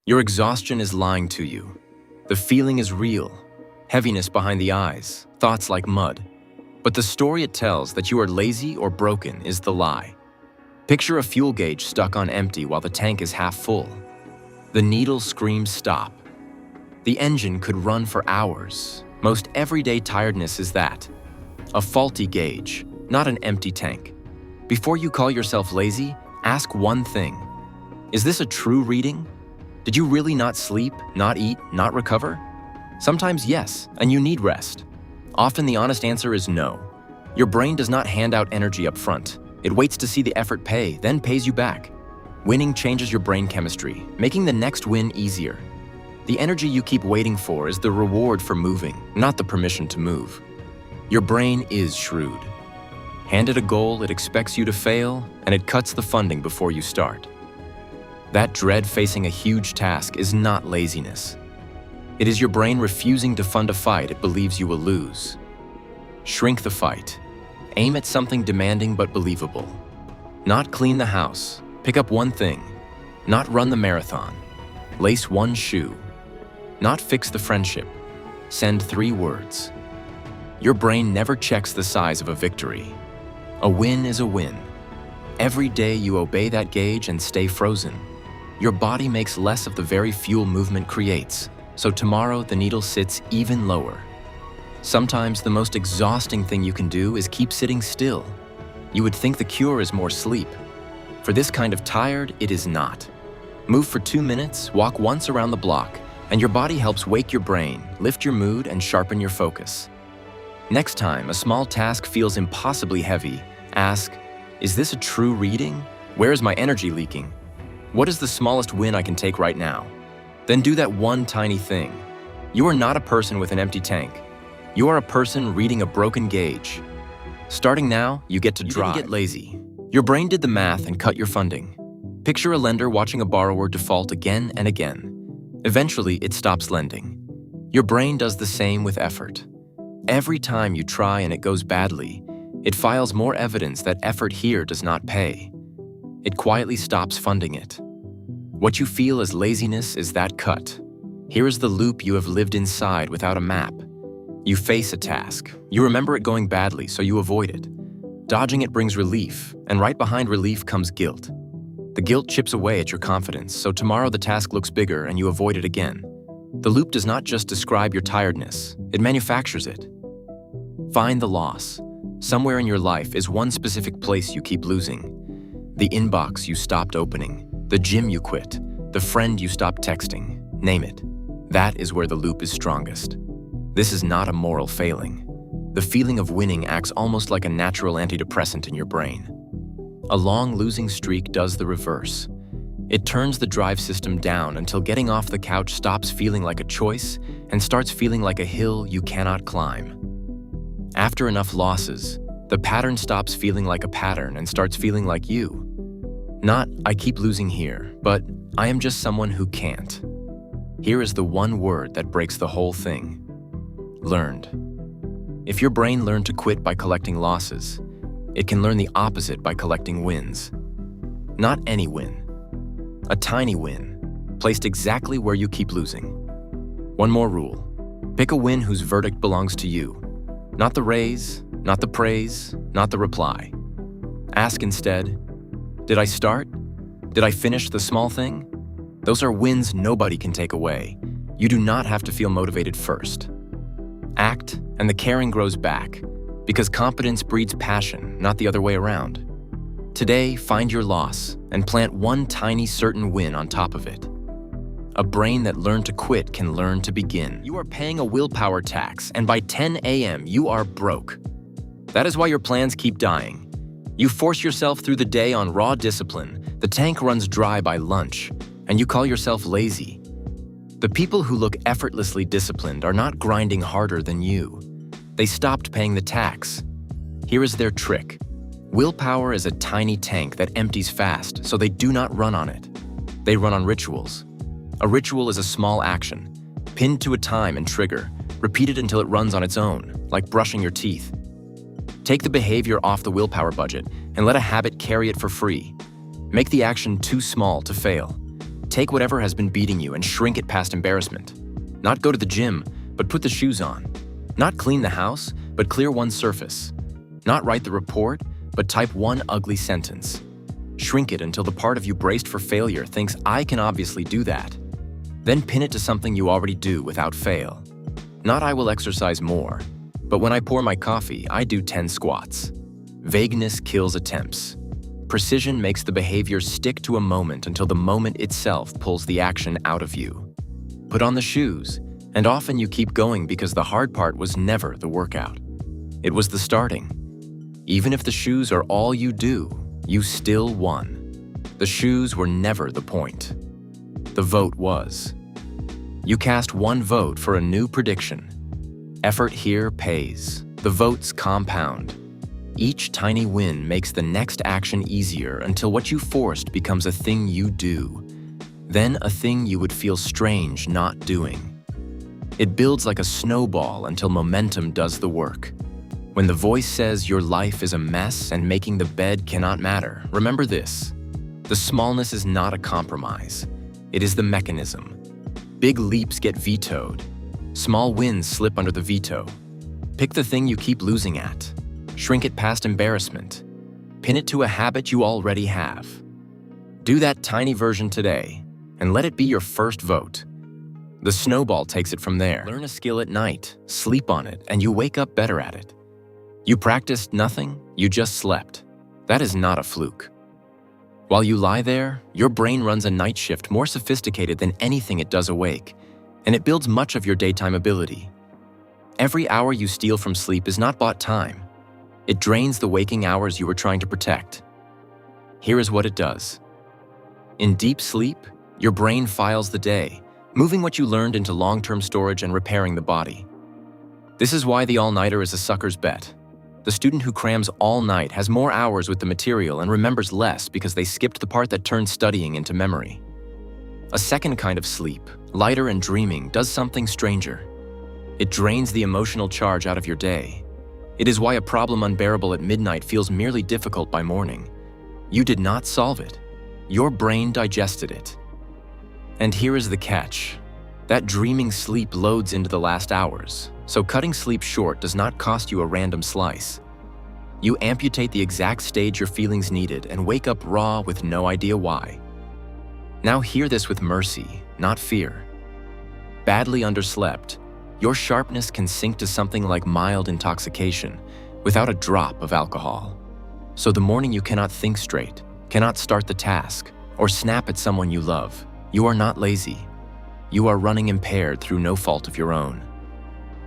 Your exhaustion is lying to you. The feeling is real. Heaviness behind the eyes, thoughts like mud. But the story it tells that you are lazy or broken is the lie. Picture a fuel gauge stuck on empty while the tank is half full. The needle screams stop. The engine could run for hours. Most everyday tiredness is that. A faulty gauge, not an empty tank. Before you call yourself lazy, ask one thing. Is this a true reading? Did you really not sleep, not eat, not recover? Sometimes yes, and you need rest. Often the honest answer is no. Your brain does not hand out energy up front. It waits to see the effort pay, then pays you back. Winning changes your brain chemistry, making the next win easier. The energy you keep waiting for is the reward for moving, not the permission to move. Your brain is shrewd. Hand it a goal it expects you to fail, and it cuts the funding before you start. That dread facing a huge task is not laziness. It is your brain refusing to fund a fight it believes you will lose. Shrink the fight. Aim at something demanding but believable. Not clean the house. Pick up one thing. Not run the marathon. Lace one shoe. Not fix the friendship. Send 3 words. Your brain never checks the size of a victory. A win is a win. Every day you obey that gauge and stay frozen. Your body makes less of the very fuel movement creates, so tomorrow the needle sits even lower. Sometimes the most exhausting thing you can do is keep sitting still. You would think the cure is more sleep. For this kind of tired, it is not. Move for 2 minutes, walk once around the block, and your body helps wake your brain, lift your mood, and sharpen your focus. Next time a small task feels impossibly heavy, ask, is this a true reading? Where is my energy leaking? What is the smallest win I can take right now? Then do that one tiny thing. You are not a person with an empty tank. You are a person reading a broken gauge. Starting now, you get to drive. You didn't get lazy. Your brain did the math and cut your funding. Picture a lender watching a borrower default again and again. Eventually, it stops lending. Your brain does the same with effort. Every time you try and it goes badly, it files more evidence that effort here does not pay. It quietly stops funding it. What you feel as laziness is that cut. Here is the loop you have lived inside without a map. You face a task. You remember it going badly, so you avoid it. Dodging it brings relief, and right behind relief comes guilt. The guilt chips away at your confidence, so tomorrow the task looks bigger and you avoid it again. The loop does not just describe your tiredness, it manufactures it. Find the loss. Somewhere in your life is one specific place you keep losing. The inbox you stopped opening, the gym you quit, the friend you stopped texting, name it. That is where the loop is strongest. This is not a moral failing. The feeling of winning acts almost like a natural antidepressant in your brain. A long losing streak does the reverse. It turns the drive system down until getting off the couch stops feeling like a choice and starts feeling like a hill you cannot climb. After enough losses, the pattern stops feeling like a pattern and starts feeling like you. Not, I keep losing here, but I am just someone who can't. Here is the one word that breaks the whole thing. Learned. If your brain learned to quit by collecting losses, it can learn the opposite by collecting wins. Not any win. A tiny win, placed exactly where you keep losing. One more rule. Pick a win whose verdict belongs to you. Not the raise, not the praise, not the reply. Ask instead, did I start? Did I finish the small thing? Those are wins nobody can take away. You do not have to feel motivated first. Act, and the caring grows back, because competence breeds passion, not the other way around. Today, find your loss and plant one tiny certain win on top of it. A brain that learned to quit can learn to begin. You are paying a willpower tax, and by 10 a.m., you are broke. That is why your plans keep dying. You force yourself through the day on raw discipline, the tank runs dry by lunch, and you call yourself lazy. The people who look effortlessly disciplined are not grinding harder than you. They stopped paying the tax. Here is their trick. Willpower is a tiny tank that empties fast, so they do not run on it. They run on rituals. A ritual is a small action, pinned to a time and trigger, repeated until it runs on its own, like brushing your teeth. Take the behavior off the willpower budget and let a habit carry it for free. Make the action too small to fail. Take whatever has been beating you and shrink it past embarrassment. Not go to the gym, but put the shoes on. Not clean the house, but clear one surface. Not write the report, but type one ugly sentence. Shrink it until the part of you braced for failure thinks, I can obviously do that. Then pin it to something you already do without fail. Not I will exercise more, but when I pour my coffee, I do 10 squats. Vagueness kills attempts. Precision makes the behavior stick to a moment until the moment itself pulls the action out of you. Put on the shoes, and often you keep going because the hard part was never the workout. It was the starting. Even if the shoes are all you do, you still won. The shoes were never the point. The vote was. You cast one vote for a new prediction. Effort here pays. The votes compound. Each tiny win makes the next action easier until what you forced becomes a thing you do. Then a thing you would feel strange not doing. It builds like a snowball until momentum does the work. When the voice says your life is a mess and making the bed cannot matter, remember this. The smallness is not a compromise. It is the mechanism. Big leaps get vetoed. Small wins slip under the veto. Pick the thing you keep losing at. Shrink it past embarrassment. Pin it to a habit you already have. Do that tiny version today, and let it be your first vote. The snowball takes it from there. Learn a skill at night, sleep on it, and you wake up better at it. You practiced nothing, you just slept. That is not a fluke. While you lie there, your brain runs a night shift more sophisticated than anything it does awake, and it builds much of your daytime ability. Every hour you steal from sleep is not bought time. It drains the waking hours you were trying to protect. Here is what it does. In deep sleep, your brain files the day, moving what you learned into long-term storage and repairing the body. This is why the all-nighter is a sucker's bet. The student who crams all night has more hours with the material and remembers less because they skipped the part that turned studying into memory. A second kind of sleep, lighter and dreaming, does something stranger. It drains the emotional charge out of your day. It is why a problem unbearable at midnight feels merely difficult by morning. You did not solve it. Your brain digested it. And here is the catch. That dreaming sleep loads into the last hours, so cutting sleep short does not cost you a random slice. You amputate the exact stage your feelings needed and wake up raw with no idea why. Now hear this with mercy, not fear. Badly underslept, your sharpness can sink to something like mild intoxication without a drop of alcohol. So the morning you cannot think straight, cannot start the task, or snap at someone you love, you are not lazy. You are running impaired through no fault of your own.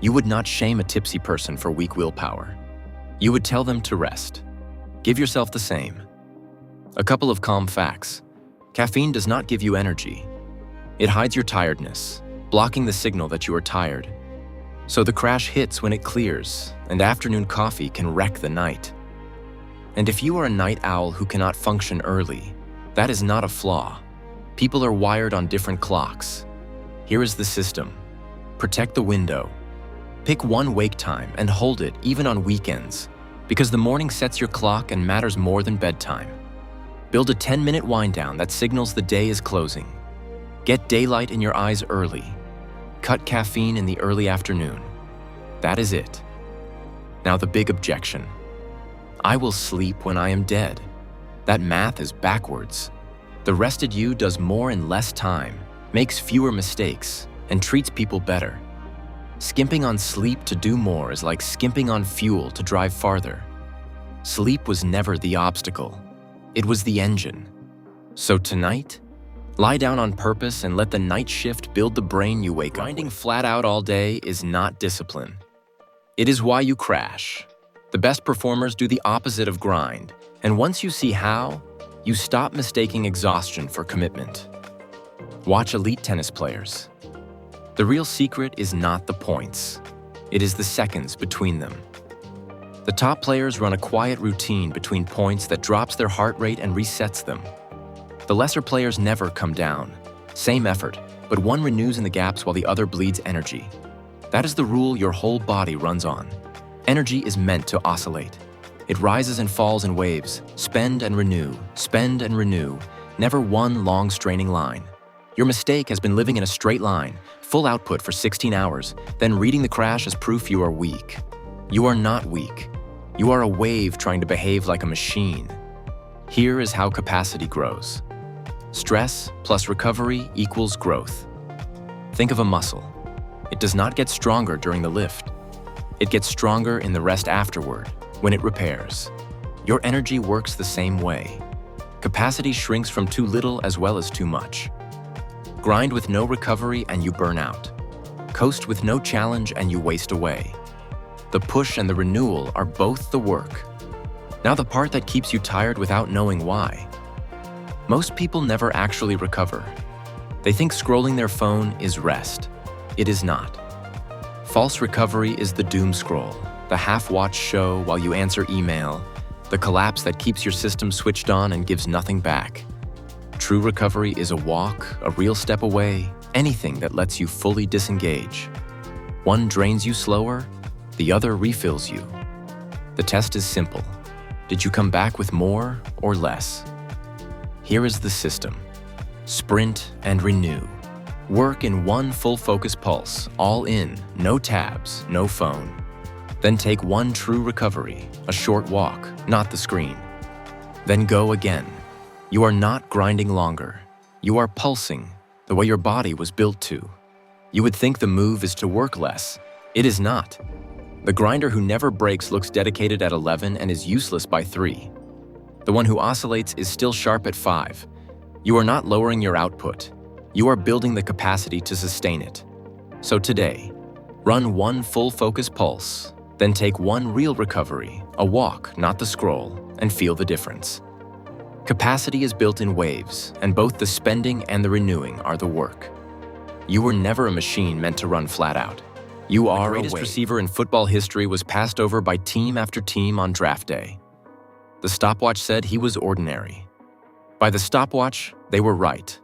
You would not shame a tipsy person for weak willpower. You would tell them to rest. Give yourself the same. A couple of calm facts. Caffeine does not give you energy. It hides your tiredness, blocking the signal that you are tired. So the crash hits when it clears, and afternoon coffee can wreck the night. And if you are a night owl who cannot function early, that is not a flaw. People are wired on different clocks. Here is the system. Protect the window. Pick one wake time and hold it even on weekends, because the morning sets your clock and matters more than bedtime. Build a 10-minute wind down that signals the day is closing. Get daylight in your eyes early. Cut caffeine in the early afternoon. That is it. Now the big objection. I will sleep when I am dead. That math is backwards. The rested you does more in less time, makes fewer mistakes, and treats people better. Skimping on sleep to do more is like skimping on fuel to drive farther. Sleep was never the obstacle. It was the engine. So tonight, lie down on purpose and let the night shift build the brain you wake up. Grinding flat out all day is not discipline. It is why you crash. The best performers do the opposite of grind, and once you see how, you stop mistaking exhaustion for commitment. Watch elite tennis players. The real secret is not the points. It is the seconds between them. The top players run a quiet routine between points that drops their heart rate and resets them. The lesser players never come down. Same effort, but one renews in the gaps while the other bleeds energy. That is the rule your whole body runs on. Energy is meant to oscillate. It rises and falls in waves, spend and renew, never one long straining line. Your mistake has been living in a straight line, full output for 16 hours, then reading the crash as proof you are weak. You are not weak. You are a wave trying to behave like a machine. Here is how capacity grows. Stress plus recovery equals growth. Think of a muscle. It does not get stronger during the lift. It gets stronger in the rest afterward, when it repairs. Your energy works the same way. Capacity shrinks from too little as well as too much. Grind with no recovery and you burn out. Coast with no challenge and you waste away. The push and the renewal are both the work. Now the part that keeps you tired without knowing why. Most people never actually recover. They think scrolling their phone is rest. It is not. False recovery is the doom scroll, the half-watched show while you answer email, the collapse that keeps your system switched on and gives nothing back. True recovery is a walk, a real step away, anything that lets you fully disengage. One drains you slower, the other refills you. The test is simple. Did you come back with more or less? Here is the system. Sprint and renew. Work in one full focus pulse, all in, no tabs, no phone. Then take one true recovery, a short walk, not the screen. Then go again. You are not grinding longer. You are pulsing, the way your body was built to. You would think the move is to work less. It is not. The grinder who never breaks looks dedicated at 11 and is useless by 3. The one who oscillates is still sharp at 5. You are not lowering your output. You are building the capacity to sustain it. So today, run one full focus pulse, then take one real recovery, a walk, not the scroll, and feel the difference. Capacity is built in waves, and both the spending and the renewing are the work. You were never a machine meant to run flat out. You are the greatest receiver in football history was passed over by team after team on draft day. The stopwatch said he was ordinary. By the stopwatch, they were right.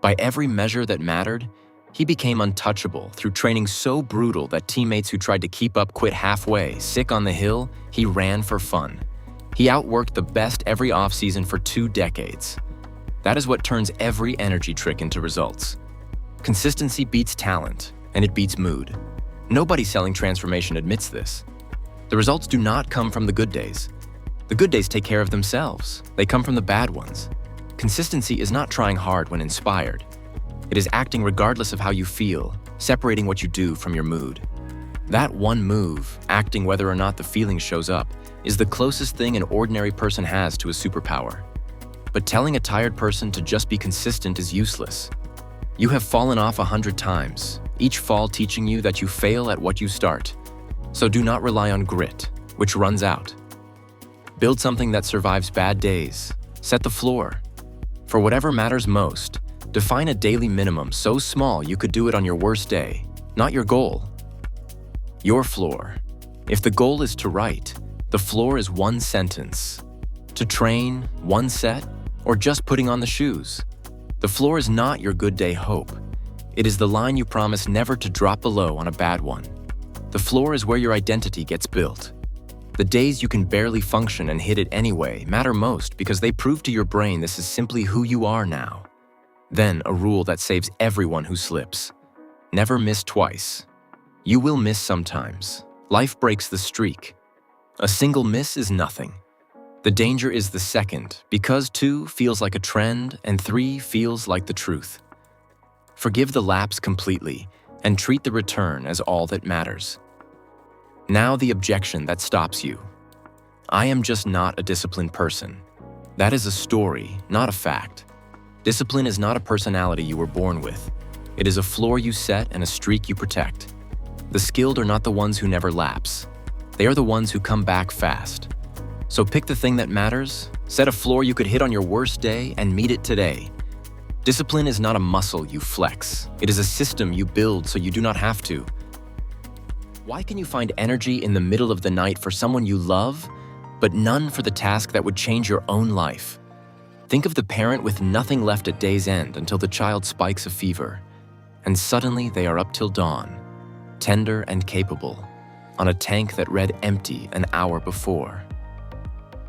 By every measure that mattered, he became untouchable through training so brutal that teammates who tried to keep up quit halfway. Sick on the hill, he ran for fun. He outworked the best every offseason for 2 decades. That is what turns every energy trick into results. Consistency beats talent, and it beats mood. Nobody selling transformation admits this. The results do not come from the good days. The good days take care of themselves. They come from the bad ones. Consistency is not trying hard when inspired. It is acting regardless of how you feel, separating what you do from your mood. That one move, acting whether or not the feeling shows up, is the closest thing an ordinary person has to a superpower. But telling a tired person to just be consistent is useless. You have fallen off 100 times, each fall teaching you that you fail at what you start. So do not rely on grit, which runs out. Build something that survives bad days. Set the floor. For whatever matters most, define a daily minimum so small you could do it on your worst day, not your goal. Your floor. If the goal is to write, the floor is one sentence. To train, one set, or just putting on the shoes. The floor is not your good day hope. It is the line you promise never to drop below on a bad one. The floor is where your identity gets built. The days you can barely function and hit it anyway matter most because they prove to your brain this is simply who you are now. Then a rule that saves everyone who slips. Never miss twice. You will miss sometimes. Life breaks the streak. A single miss is nothing. The danger is the second, because 2 feels like a trend and 3 feels like the truth. Forgive the lapse completely and treat the return as all that matters. Now the objection that stops you. I am just not a disciplined person. That is a story, not a fact. Discipline is not a personality you were born with. It is a floor you set and a streak you protect. The skilled are not the ones who never lapse. They are the ones who come back fast. So pick the thing that matters, set a floor you could hit on your worst day, and meet it today. Discipline is not a muscle you flex. It is a system you build so you do not have to. Why can you find energy in the middle of the night for someone you love, but none for the task that would change your own life? Think of the parent with nothing left at day's end until the child spikes a fever, and suddenly they are up till dawn, tender and capable, on a tank that read empty an hour before.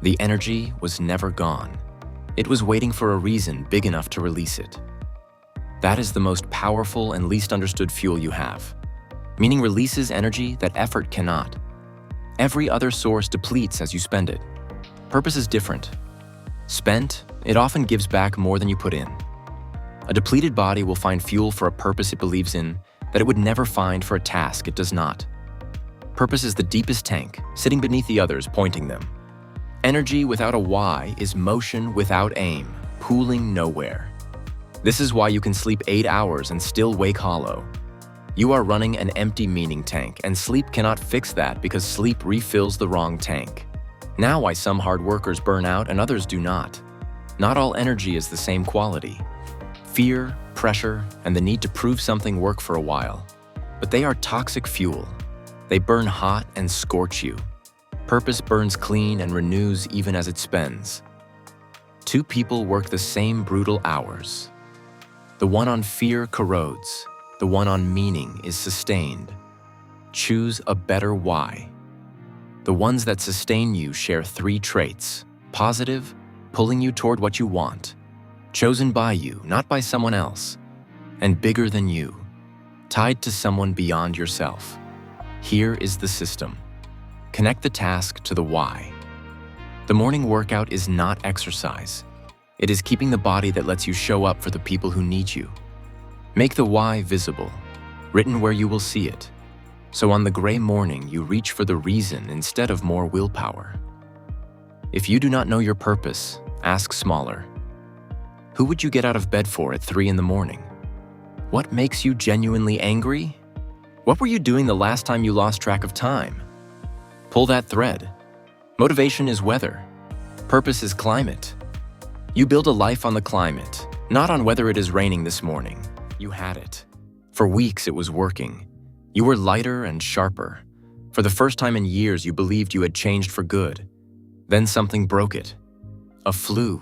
The energy was never gone. It was waiting for a reason big enough to release it. That is the most powerful and least understood fuel you have. Meaning releases energy that effort cannot. Every other source depletes as you spend it. Purpose is different. Spent, it often gives back more than you put in. A depleted body will find fuel for a purpose it believes in that it would never find for a task it does not. Purpose is the deepest tank, sitting beneath the others, pointing them. Energy without a why is motion without aim, pooling nowhere. This is why you can sleep 8 hours and still wake hollow. You are running an empty meaning tank, and sleep cannot fix that because sleep refills the wrong tank. Now why some hard workers burn out and others do not. Not all energy is the same quality. Fear, pressure, and the need to prove something work for a while. But they are toxic fuel. They burn hot and scorch you. Purpose burns clean and renews even as it spends. Two people work the same brutal hours. The one on fear corrodes. The one on meaning is sustained. Choose a better why. The ones that sustain you share 3 traits: positive, pulling you toward what you want, chosen by you, not by someone else, and bigger than you, tied to someone beyond yourself. Here is the system. Connect the task to the why. The morning workout is not exercise. It is keeping the body that lets you show up for the people who need you. Make the why visible, written where you will see it. So on the gray morning, you reach for the reason instead of more willpower. If you do not know your purpose, ask smaller. Who would you get out of bed for at 3 in the morning? What makes you genuinely angry? What were you doing the last time you lost track of time? Pull that thread. Motivation is weather. Purpose is climate. You build a life on the climate, not on whether it is raining this morning. You had it. For weeks it was working. You were lighter and sharper. For the first time in years, you believed you had changed for good. Then something broke it. A flu.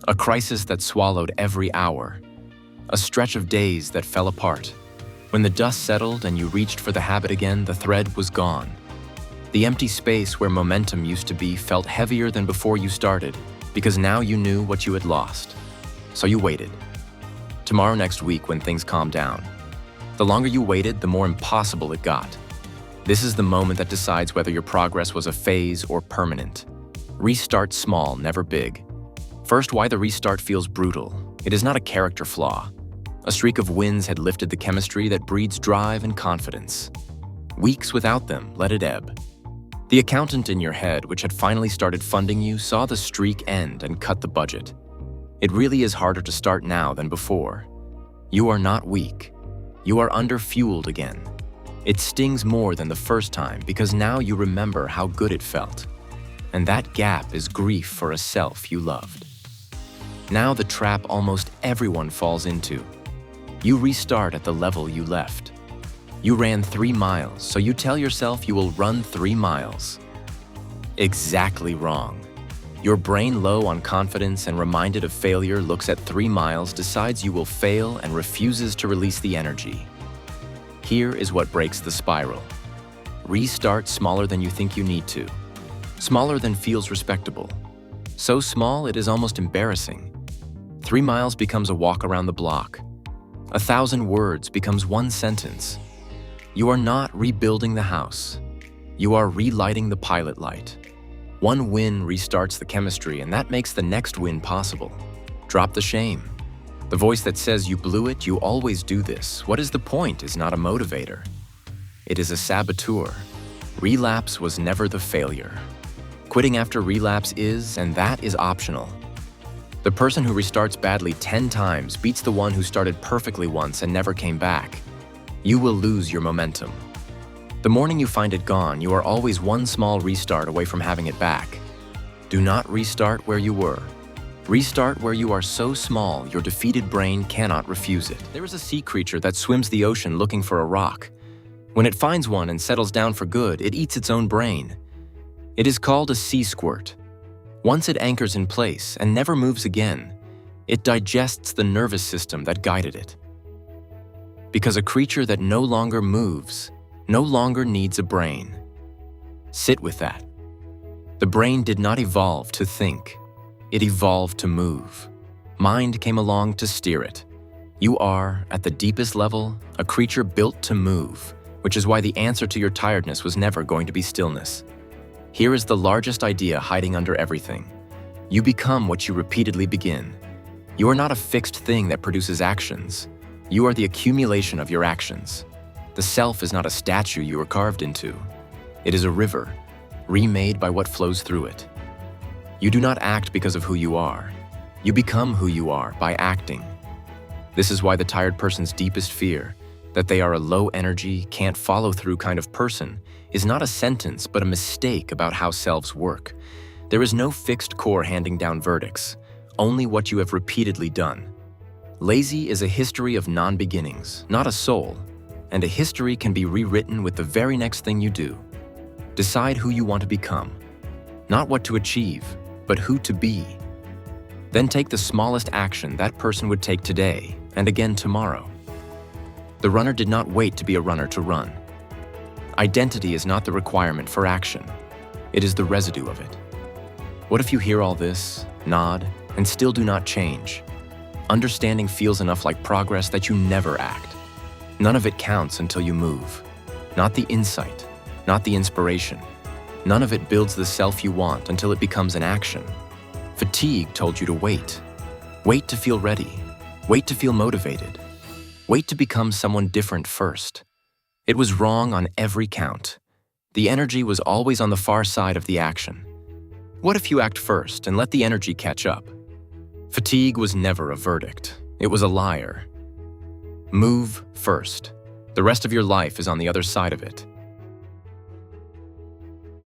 A crisis that swallowed every hour. A stretch of days that fell apart. When the dust settled and you reached for the habit again, the thread was gone. The empty space where momentum used to be felt heavier than before you started, because now you knew what you had lost. So you waited. Tomorrow next week when things calm down. The longer you waited, the more impossible it got. This is the moment that decides whether your progress was a phase or permanent. Restart small, never big. First, why the restart feels brutal. It is not a character flaw. A streak of wins had lifted the chemistry that breeds drive and confidence. Weeks without them, let it ebb. The accountant in your head, which had finally started funding you, saw the streak end and cut the budget. It really is harder to start now than before. You are not weak. You are under-fueled again. It stings more than the first time because now you remember how good it felt. And that gap is grief for a self you loved. Now the trap almost everyone falls into. You restart at the level you left. You ran 3 miles, so you tell yourself you will run 3 miles. Exactly wrong. Your brain, low on confidence and reminded of failure, looks at 3 miles, decides you will fail, and refuses to release the energy. Here is what breaks the spiral. Restart smaller than you think you need to. Smaller than feels respectable. So small it is almost embarrassing. 3 miles becomes a walk around the block. 1,000 words becomes 1 sentence. You are not rebuilding the house. You are relighting the pilot light. 1 win restarts the chemistry, and that makes the next win possible. Drop the shame. The voice that says you blew it, you always do this. What is the point is not a motivator. It is a saboteur. Relapse was never the failure. Quitting after relapse is, and that is optional. The person who restarts badly 10 times beats the one who started perfectly once and never came back. You will lose your momentum. The morning you find it gone, you are always 1 small restart away from having it back. Do not restart where you were. Restart where you are so small your defeated brain cannot refuse it. There is a sea creature that swims the ocean looking for a rock. When it finds one and settles down for good, it eats its own brain. It is called a sea squirt. Once it anchors in place and never moves again, it digests the nervous system that guided it. Because a creature that no longer moves no longer needs a brain. Sit with that. The brain did not evolve to think. It evolved to move. Mind came along to steer it. You are, at the deepest level, a creature built to move, which is why the answer to your tiredness was never going to be stillness. Here is the largest idea hiding under everything. You become what you repeatedly begin. You are not a fixed thing that produces actions. You are the accumulation of your actions. The self is not a statue you were carved into. It is a river, remade by what flows through it. You do not act because of who you are. You become who you are by acting. This is why the tired person's deepest fear, that they are a low-energy, can't follow through kind of person, is not a sentence but a mistake about how selves work. There is no fixed core handing down verdicts, only what you have repeatedly done. Lazy is a history of non-beginnings, not a soul, and a history can be rewritten with the very next thing you do. Decide who you want to become, not what to achieve, but who to be. Then take the smallest action that person would take today and again tomorrow. The runner did not wait to be a runner to run. Identity is not the requirement for action. It is the residue of it. What if you hear all this, nod, and still do not change? Understanding feels enough like progress that you never act. None of it counts until you move. Not the insight, not the inspiration. None of it builds the self you want until it becomes an action. Fatigue told you to wait. Wait to feel ready. Wait to feel motivated. Wait to become someone different first. It was wrong on every count. The energy was always on the far side of the action. What if you act first and let the energy catch up? Fatigue was never a verdict. It was a liar. Move first. The rest of your life is on the other side of it.